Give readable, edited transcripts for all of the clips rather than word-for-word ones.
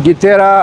G13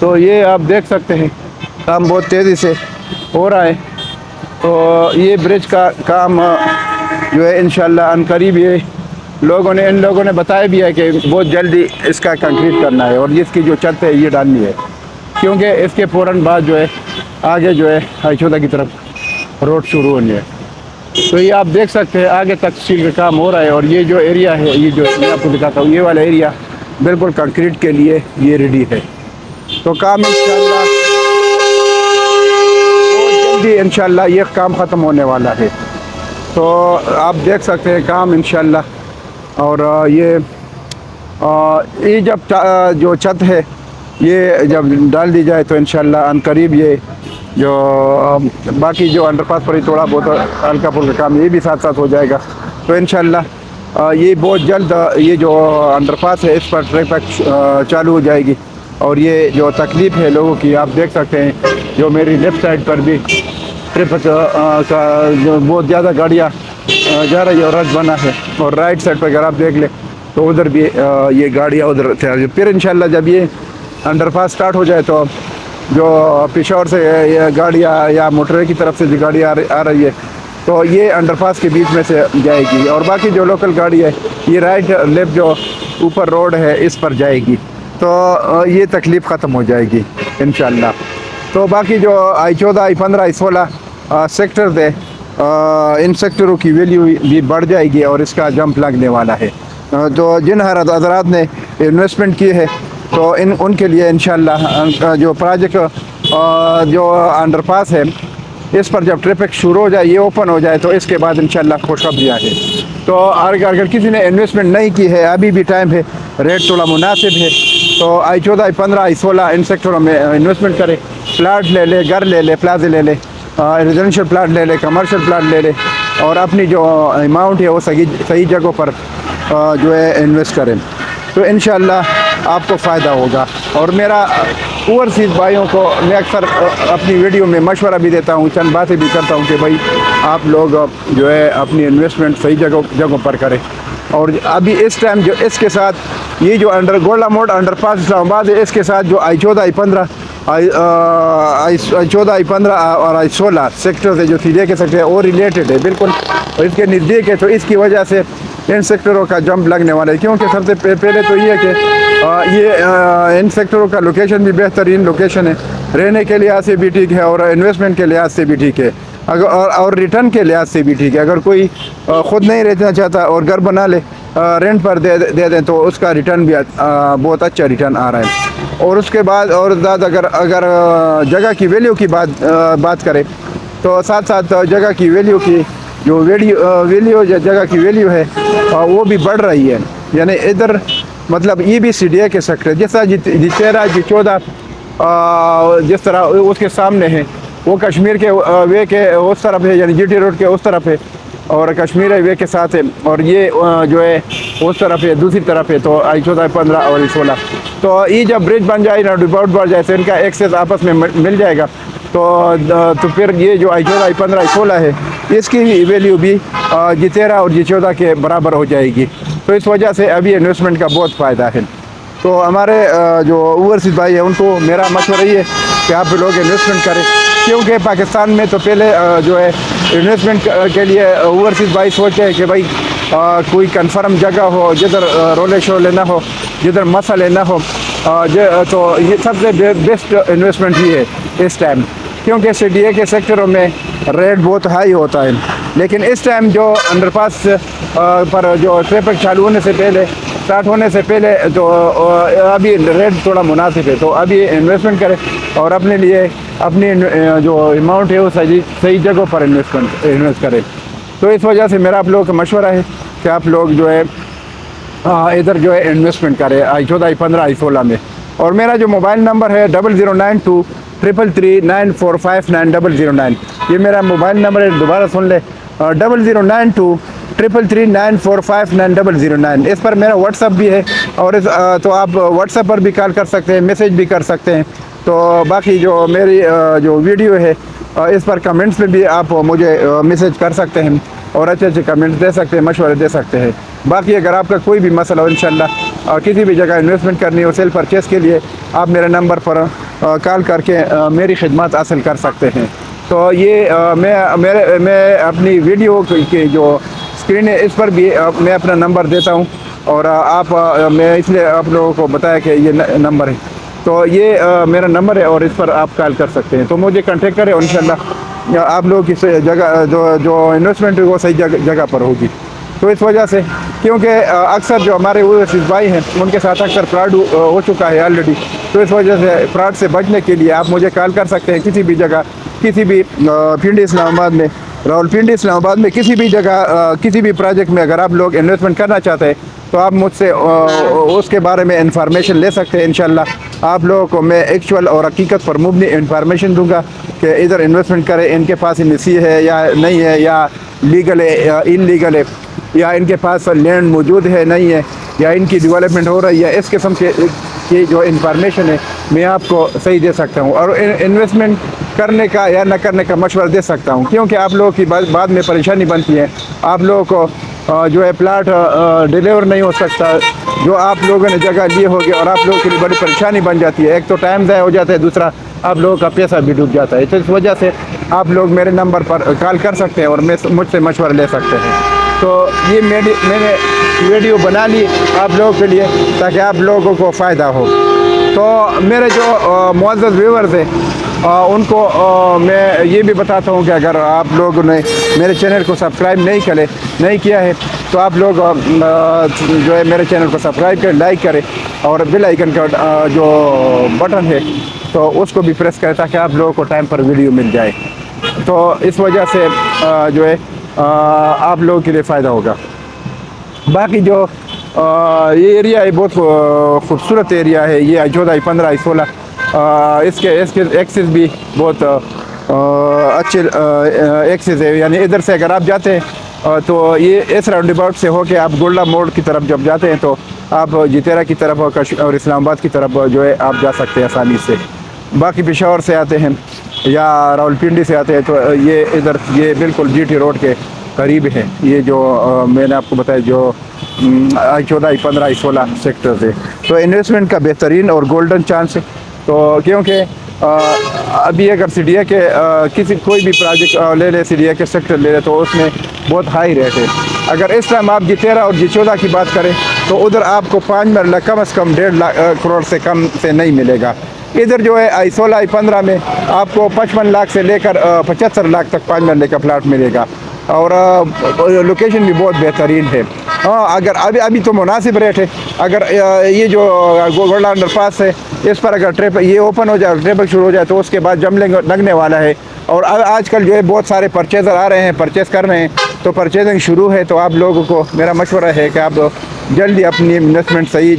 تو یہ آپ دیکھ سکتے ہیں کام بہت تیزی سے ہو رہا ہے. تو یہ برج کا کام جو ہے انشاءاللہ ان قریب یہ ان لوگوں نے بتایا بھی ہے کہ بہت جلدی اس کا کنکریٹ کرنا ہے اور اس کی جو چھت ہے یہ ڈالنی ہے, کیونکہ اس کے فوراً بعد جو ہے آگے جو ہے ہائیچودا کی طرف روڈ شروع ہونی ہے. تو یہ آپ دیکھ سکتے ہیں آگے تک اسٹیل کا کام ہو رہا ہے, اور یہ جو ایریا ہے یہ جو میں آپ کو دکھاتا ہوں یہ والا ایریا بالکل کنکریٹ کے لیے یہ ریڈی ہے. تو کام انشاءاللہ بہت جلدی انشاءاللہ یہ کام ختم ہونے والا ہے. تو آپ دیکھ سکتے ہیں کام انشاءاللہ. اور یہ جب جو چھت ہے یہ جب ڈال دی جائے تو انشاءاللہ ان قریب یہ جو باقی جو انڈر پاس پر ہی تھوڑا بہت ہلکا پھلکا کام یہ بھی ساتھ ساتھ ہو جائے گا. تو انشاءاللہ یہ بہت جلد یہ جو انڈر پاس ہے اس پر ٹریفک چالو ہو جائے گی. اور یہ جو تکلیف ہے لوگوں کی آپ دیکھ سکتے ہیں, جو میری لیفٹ سائڈ پر بھی ٹریفک کا جو بہت زیادہ گاڑیاں جا رہی ہے اور رش بنا ہے, اور رائٹ سائڈ پر اگر آپ دیکھ لیں تو ادھر بھی یہ گاڑیاں ادھر تھے. پھر انشاءاللہ جب یہ انڈر پاس سٹارٹ ہو جائے تو جو پشاور سے یہ گاڑیاں یا موٹروے کی طرف سے جو گاڑی آ رہی ہے تو یہ انڈر پاس کے بیچ میں سے جائے گی, اور باقی جو لوکل گاڑی ہے یہ رائٹ لیفٹ جو اوپر روڈ ہے اس پر جائے گی. تو یہ تکلیف ختم ہو جائے گی انشاءاللہ. تو باقی جو I14 I15 I16 سیکٹر تھے ان سیکٹروں کی ویلیو بھی بڑھ جائے گی اور اس کا جمپ لگنے والا ہے. تو جن حضرات نے انویسٹمنٹ کی ہے تو ان کے لیے انشاءاللہ جو پروجیکٹ جو انڈر پاس ہے اس پر جب ٹریفک شروع ہو جائے یہ اوپن ہو جائے تو اس کے بعد انشاءاللہ خوشخبریاں ہے. تو اگر کسی نے انویسٹمنٹ نہیں کی ہے ابھی بھی ٹائم ہے, ریٹ تھوڑا مناسب ہے. تو I14 I15 I16 ان سیکٹروں میں انویسٹمنٹ کرے, پلاٹ لے لے, گھر لے لے, پلازے لے لے, ریزیڈنشل پلاٹ لے لے, کمرشل پلاٹ لے لے, اور اپنی جو اماؤنٹ ہے وہ صحیح جگہوں پر جو ہے انویسٹ کریں. تو انشاءاللہ آپ کو فائدہ ہوگا. اور میرا اوورسیز بھائیوں کو میں اکثر اپنی ویڈیو میں مشورہ بھی دیتا ہوں, چند باتیں بھی کرتا ہوں کہ بھائی آپ لوگ جو ہے اپنی انویسٹمنٹ صحیح جگہوں پر کریں. اور ابھی اس ٹائم جو اس کے ساتھ یہ جو گولڈا موڑ انڈر پاس اسلام آباد ہے اس کے ساتھ جو I14 I15 I14 I15 اور I16 سیکٹر ہے جو سیدھے کے سیکٹر ہے وہ ریلیٹڈ ہے بالکل, اور اس کے نزدیک ہے. تو اس کی وجہ سے ان سیکٹروں کا جمپ لگنے والا ہے, کیونکہ سب سے پہلے تو یہ ہے کہ یہ ان سیکٹروں کا لوکیشن بھی بہترین لوکیشن ہے, رہنے کے لحاظ سے بھی ٹھیک ہے اور انویسٹمنٹ کے لحاظ سے بھی ٹھیک ہے, اور ریٹرن کے لحاظ سے بھی ٹھیک ہے. اگر کوئی خود نہیں رہنا چاہتا اور گھر بنا لے رینٹ پر دے دیں تو اس کا ریٹرن بھی بہت اچھا ریٹرن آ رہا ہے. اور اس کے بعد اور زیادہ اگر جگہ کی ویلیو کی بات کریں تو ساتھ ساتھ جگہ کی ویلیو کی جو ویلیو جگہ کی ویلیو ہے وہ بھی بڑھ رہی ہے. یعنی ادھر مطلب EBCDA کے سیکٹر جیسا G13 G14 جس طرح اس کے سامنے ہے وہ کشمیر کے وے کے اس طرف ہے, یعنی GT روڈ کے اس طرف ہے, اور کشمیر وے کے ساتھ ہے, اور یہ جو ہے اس طرف ہے دوسری طرف ہے. تو I14 I15 اور I16 تو یہ جب برج بن جائے نا ڈباؤٹ بڑھ جائے تو ان کا ایکسیس آپس میں مل جائے گا. تو پھر یہ جو I14 I15 I16 ہے اس کی ویلیو بھی G13 اور G14 کے برابر ہو جائے گی. تو اس وجہ سے ابھی انویسٹمنٹ کا بہت فائدہ ہے. تو ہمارے جو اوورسیز بھائی ہیں ان کو میرا مشورہ یہ ہے کہ آپ لوگ انویسٹمنٹ کریں, کیونکہ پاکستان میں تو پہلے جو ہے انویسٹمنٹ کے لیے اوورسیز بھائی سوچتے ہیں کہ بھائی کوئی کنفرم جگہ ہو جدھر رولے شولے نہ ہو, جدھر مسئلے نہ ہو. تو یہ سب سے بیسٹ انویسٹمنٹ ہی ہے اس ٹائم, کیونکہ CDA کے سیکٹروں میں ریٹ بہت ہائی ہوتا ہے. لیکن اس ٹائم جو انڈر پاس پر جو ٹریفک چالو ہونے سے پہلے سٹارٹ ہونے سے پہلے تو ابھی ریٹ تھوڑا مناسب ہے. تو ابھی انویسٹمنٹ کریں اور اپنے لیے اپنی جو اماؤنٹ ہے وہ صحیح جگہوں پر انویسٹ کریں. تو اس وجہ سے میرا آپ لوگوں کا مشورہ ہے کہ آپ لوگ جو ہے ادھر جو ہے انویسٹمنٹ کریں I14 I15 I16 میں. اور میرا جو موبائل نمبر ہے 0092 333 945 9009, یہ میرا موبائل نمبر ہے, دوبارہ سن لے 0092 333 945 9009. اس پر میرا واٹس ایپ بھی ہے, اور تو آپ واٹس ایپ پر بھی کال کر سکتے ہیں, میسیج بھی کر سکتے ہیں. تو باقی جو میری جو ویڈیو ہے اس پر کمنٹس میں بھی آپ مجھے میسیج کر سکتے ہیں. اور اچھے اچھے کمنٹ دے سکتے ہیں، مشورے دے سکتے ہیں۔ باقی اگر آپ کا کوئی بھی مسئلہ ہو انشاءاللہ کسی بھی جگہ انویسٹمنٹ کرنی ہو، سیل پرچیز کے لیے، آپ میرے نمبر پر کال کر کے میری خدمات حاصل کر سکتے ہیں۔ تو یہ میں اپنی ویڈیو کی جو اسکرین ہے اس پر بھی میں اپنا نمبر دیتا ہوں، اور میں اس لیے آپ لوگوں کو بتایا کہ یہ نمبر ہے، تو یہ میرا نمبر ہے اور اس پر آپ کال کر سکتے ہیں۔ تو مجھے کانٹیکٹ کریں اور انشاءاللہ آپ لوگوں کی جگہ جو انویسٹمنٹ ہے وہ صحیح جگہ پر ہوگی۔ تو اس وجہ سے کیونکہ اکثر جو ہمارے اوورسیز بھائی ہیں ان کے ساتھ اکثر فراڈ ہو چکا ہے آلریڈی، تو اس وجہ سے فراڈ سے بچنے کے لیے آپ مجھے کال کر سکتے ہیں کسی بھی جگہ، کسی بھی پنڈی اسلام آباد میں، راولپنڈی اسلام آباد میں کسی بھی جگہ کسی بھی پروجیکٹ میں اگر آپ لوگ انویسٹمنٹ کرنا چاہتے ہیں تو آپ مجھ سے اس کے بارے میں انفارمیشن لے سکتے ہیں۔ انشاءاللہ آپ لوگوں کو میں ایکچوئل اور حقیقت پر مبنی انفارمیشن دوں گا کہ ادھر انویسٹمنٹ کریں، ان کے پاس انسی ہے یا نہیں ہے، یا لیگل ہے یا ان لیگل ہے، یا ان کے پاس لینڈ موجود ہے نہیں ہے، یا ان کی ڈیولپمنٹ ہو رہی ہے۔ اس قسم کی جو انفارمیشن ہے میں آپ کو صحیح دے سکتا ہوں، اور انویسٹمنٹ کرنے کا یا نہ کرنے کا مشورہ دے سکتا ہوں، کیونکہ آپ لوگوں کی بعد میں پریشانی بنتی ہے۔ آپ لوگوں کو جو ہے پلاٹ ڈیلیور نہیں ہو سکتا جو آپ لوگوں نے جگہ لی ہوگی، اور آپ لوگوں کے لیے بڑی پریشانی بن جاتی ہے۔ ایک تو ٹائم ضائع ہو جاتا ہے، دوسرا آپ لوگوں کا پیسہ بھی ڈوب جاتا ہے۔ تو اس وجہ سے آپ لوگ میرے نمبر پر کال کر سکتے ہیں اور مجھ سے مشورہ لے سکتے ہیں۔ تو یہ میں نے ویڈیو بنا لی آپ لوگوں کے لیے تاکہ آپ لوگوں کو فائدہ ہو۔ تو میرے جو معزز ویورز ہیں ان کو میں یہ بھی بتاتا ہوں کہ اگر آپ لوگوں نے میرے چینل کو سبسکرائب نہیں کیا ہے تو آپ لوگ جو ہے میرے چینل کو سبسکرائب کریں، لائک کریں، اور بیل آئیکن کا جو بٹن ہے تو اس کو بھی پریس کریں تاکہ آپ لوگوں کو ٹائم پر ویڈیو مل جائے۔ تو اس وجہ سے جو ہے آپ لوگوں کے لیے فائدہ ہوگا۔ باقی جو یہ ایریا ہے بہت خوبصورت ایریا ہے، یہ 14 15 16 اس کے ایکسس بھی بہت اچھے ایکسس ہے، یعنی ادھر سے اگر آپ جاتے ہیں تو یہ اس راؤنڈ اباؤٹ سے ہو کے آپ گولڈا موڑ کی طرف جب جاتے ہیں تو آپ جتیرا کی طرف اور اسلام آباد کی طرف جو ہے آپ جا سکتے ہیں آسانی سے۔ باقی پشاور سے آتے ہیں یا راولپنڈی سے آتے ہیں تو یہ ادھر یہ بالکل جی ٹی روڈ کے قریب ہے، یہ جو میں نے آپ کو بتایا جو 14 15 16 سیکٹرز ہے۔ تو انویسٹمنٹ کا بہترین اور گولڈن چانس ہے، تو کیونکہ ابھی اگر سی ڈی اے کے کوئی بھی پروجیکٹ لے لے، سی ڈی اے کے سیکٹر لے لے تو اس میں بہت ہائی ریٹ ہے۔ اگر اس ٹائم آپ جتیرا اور جی14 کی بات کریں تو ادھر آپ کو 5 مرلہ کم از کم 1.5 کروڑ سے کم سے نہیں ملے گا۔ ادھر جو ہے 16 15 میں آپ کو 55 لاکھ سے لے کر 75 لاکھ تک 5 مرلے کا پلاٹ ملے گا، اور لوکیشن بھی بہت بہترین ہے۔ اگر ابھی تو مناسب ریٹ ہے۔ اگر یہ جو گولڈا انڈر پاس ہے اس پر اگر یہ اوپن ہو جائے، ٹریفک شروع ہو جائے تو اس کے بعد جم لگنے والا ہے، اور آج کل جو ہے بہت سارے پرچیزر آ رہے ہیں، پرچیز کر رہے ہیں، تو پرچیزنگ شروع ہے۔ تو آپ لوگوں کو میرا مشورہ ہے کہ آپ جلدی اپنی انویسٹمنٹ صحیح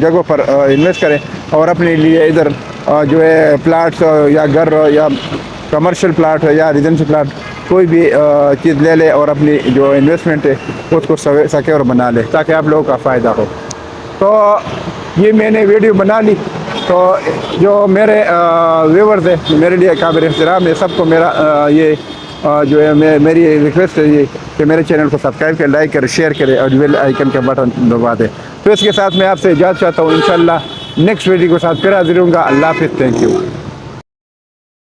جگہوں پر انویسٹ کریں، اور اپنے لیے ادھر جو ہے پلاٹس یا گھر یا کمرشل پلاٹ یا ریزیڈنشل پلاٹ کوئی بھی چیز لے لے اور اپنی جو انویسٹمنٹ ہے اس کو سیکیور بنا لے تاکہ آپ لوگوں کا فائدہ ہو۔ تو یہ میں نے ویڈیو بنا لی، تو جو میرے ویورز ہیں میرے لیے قابل احترام ہے، سب کو میرا یہ جو ہے میری ریکویسٹ ہے یہ کہ میرے چینل کو سبسکرائب کریں، لائک کریں، شیئر کریں اور بیل آئیکن کا بٹن دبا دیں۔ تو اس کے ساتھ میں آپ سے اجازت چاہتا ہوں، انشاءاللہ نیکسٹ ویڈیو کے ساتھ پھر حاضر ہوں گا۔ اللہ حافظ، تھینک یو۔